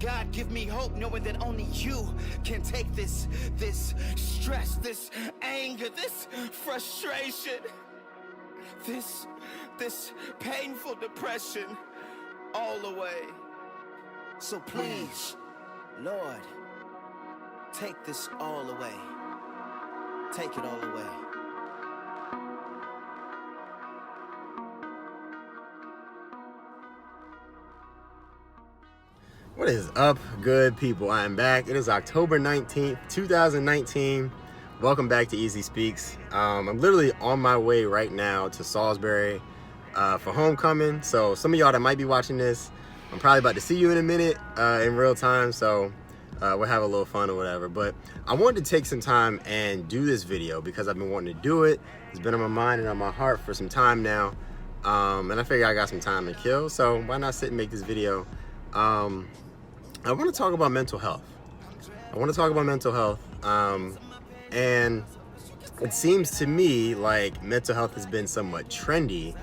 God, give me hope, knowing that only you can take this stress, this anger, this frustration, this painful depression all away. So please, Lord, take this all away. Take it all away. What is up, good people? I am back. It is October 19th, 2019. Welcome back to Easy Speaks. I'm literally on my way right now to Salisbury for homecoming. So some of y'all that might be watching this, I'm probably about to see you in a minute in real time. So we'll have a little fun or whatever. But I wanted to take some time and do this video because I've been wanting to do it. It's been on my mind and on my heart for some time now. And I figured I got some time to kill. So why not sit and make this video? I want to talk about mental health. And it seems to me like mental health has been somewhat trendy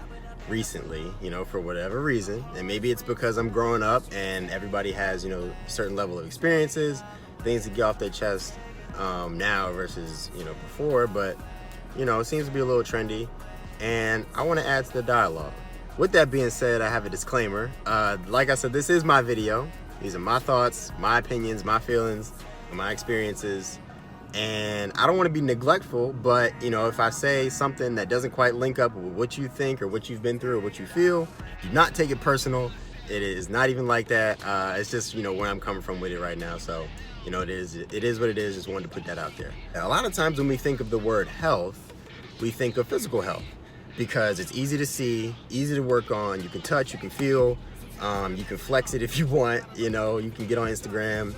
recently, you know, for whatever reason. And maybe it's because I'm growing up and everybody has, you know, a certain level of experiences, things to get off their chest now versus, you know, before. But, you know, it seems to be a little trendy. And I want to add to the dialogue. With that being said, I have a disclaimer. Like I said, this is my video. These are my thoughts, my opinions, my feelings, my experiences. And I don't want to be neglectful, but, you know, if I say something that doesn't quite link up with what you think or what you've been through or what you feel, do not take it personal. It is not even like that. It's just, you know, where I'm coming from with it right now. So, you know, it is what it is. Just wanted to put that out there. And a lot of times when we think of the word health, we think of physical health because it's easy to see, easy to work on. You can touch, you can feel. You can flex it if you want, you know, you can get on Instagram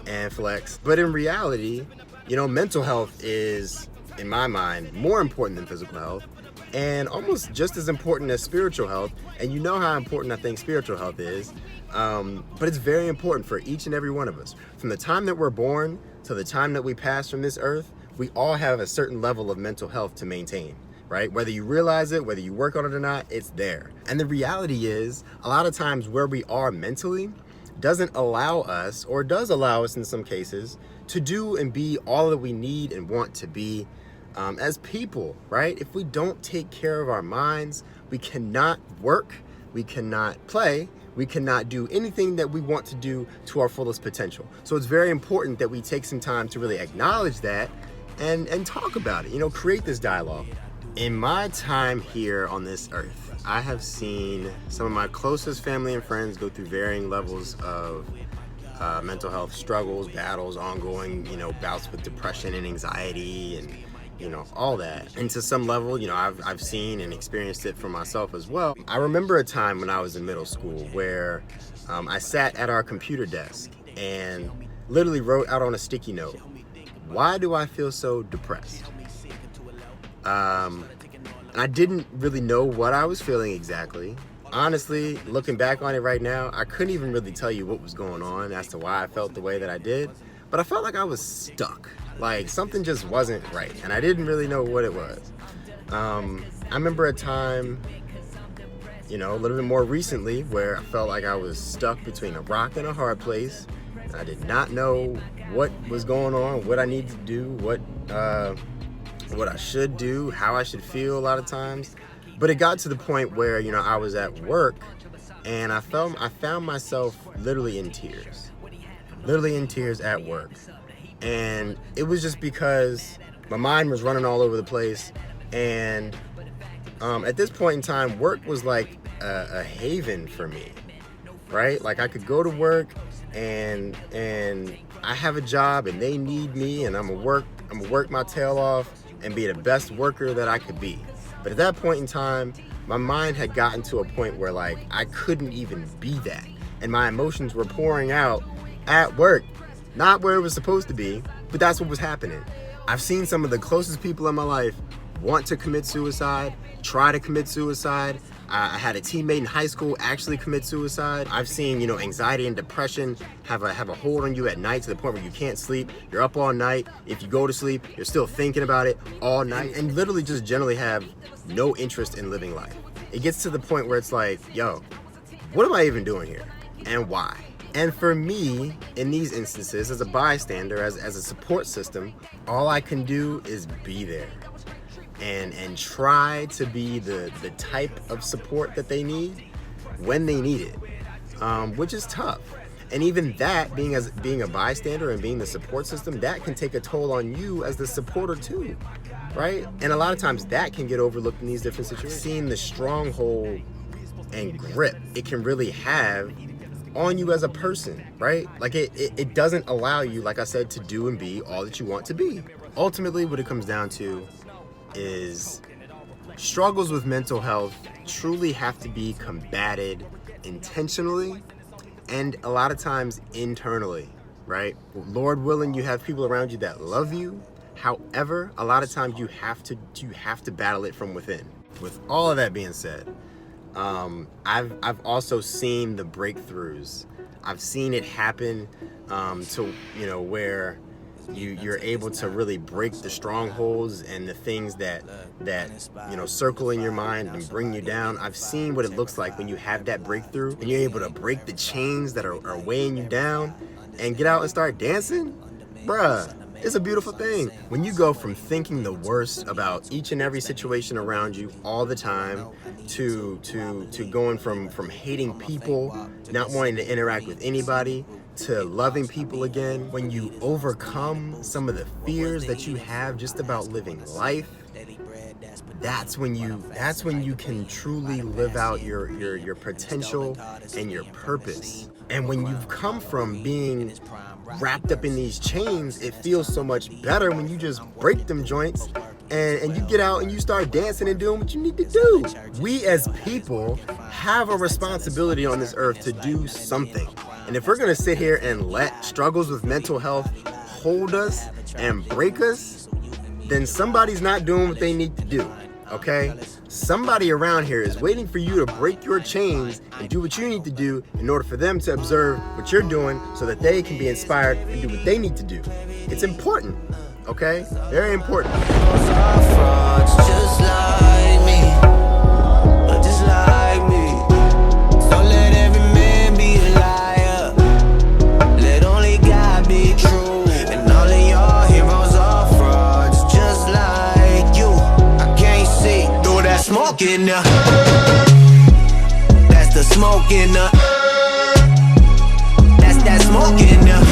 and flex. But in reality, you know, mental health is, in my mind, more important than physical health and almost just as important as spiritual health. And you know how important I think spiritual health is. But it's very important for each and every one of us. From the time that we're born to the time that we pass from this earth, we all have a certain level of mental health to maintain. Right? Whether you realize it, whether you work on it or not, it's there. And the reality is, a lot of times where we are mentally doesn't allow us, or does allow us in some cases, to do and be all that we need and want to be as people, right? If we don't take care of our minds, we cannot work, we cannot play, we cannot do anything that we want to do to our fullest potential. So it's very important that we take some time to really acknowledge that and talk about it, you know, create this dialogue. In my time here on this earth, I have seen some of my closest family and friends go through varying levels of mental health struggles, battles, ongoing, you know, bouts with depression and anxiety and, you know, all that. And to some level, you know, I've seen and experienced it for myself as well. I remember a time when I was in middle school where I sat at our computer desk and literally wrote out on a sticky note, "Why do I feel so depressed?" And I didn't really know what I was feeling exactly. Honestly, looking back on it right now, I couldn't even really tell you what was going on as to why I felt the way that I did. But I felt like I was stuck. Like something just wasn't right. And I didn't really know what it was. I remember a time, you know, a little bit more recently where I felt like I was stuck between a rock and a hard place. I did not know what was going on, what I needed to do, what I should do, how I should feel a lot of times. But it got to the point where, you know, I was at work and I found myself literally in tears at work. And it was just because my mind was running all over the place. And at this point in time, work was like a haven for me, right? Like I could go to work and I have a job and they need me and I'm gonna work my tail off and be the best worker that I could be. But at that point in time, my mind had gotten to a point where like I couldn't even be that. And my emotions were pouring out at work, not where it was supposed to be, but that's what was happening. I've seen some of the closest people in my life want to commit suicide, try to commit suicide. I had a teammate in high school actually commit suicide. I've seen, you know, anxiety and depression have a hold on you at night to the point where you can't sleep. You're up all night. If you go to sleep, you're still thinking about it all night and literally just generally have no interest in living life. It gets to the point where it's like, yo, what am I even doing here and why? And for me, in these instances, as a bystander, as a support system, all I can do is be there and try to be the type of support that they need when they need it, which is tough. And even that, being a bystander and being the support system, that can take a toll on you as the supporter too, right? And a lot of times that can get overlooked in these different situations. Seeing the stronghold and grip it can really have on you as a person, right? Like it doesn't allow you, like I said, to do and be all that you want to be. Ultimately, what it comes down to is struggles with mental health truly have to be combated intentionally and a lot of times internally, right? Lord willing, you have people around you that love you. However, a lot of times you have to battle it from within. With all of that being said, I've also seen the breakthroughs. I've seen it happen to, you know, where you're able to really break the strongholds and the things that you know circle in your mind and bring you down. I've seen what it looks like when you have that breakthrough and you're able to break the chains that are weighing you down and get out and start dancing. Bruh, it's a beautiful thing. When you go from thinking the worst about each and every situation around you all the time to going from hating people, not wanting to interact with anybody, to loving people again, when you overcome some of the fears that you have just about living life, that's when you can truly live out your potential and your purpose. And when you've come from being wrapped up in these chains, it feels so much better when you just break them joints and you get out and you start dancing and doing what you need to do. We as people have a responsibility on this earth to do something. And if we're gonna sit here and let struggles with mental health hold us and break us, then somebody's not doing what they need to do, okay? Somebody around here is waiting for you to break your chains and do what you need to do in order for them to observe what you're doing so that they can be inspired and do what they need to do. It's important, okay? Very important. Just like me, just like me. So let every man be a liar. Let only God be true. And all of your heroes are frauds, just like you. I can't see through that smoke in there. That's the smoke in there. That's that smoke in there.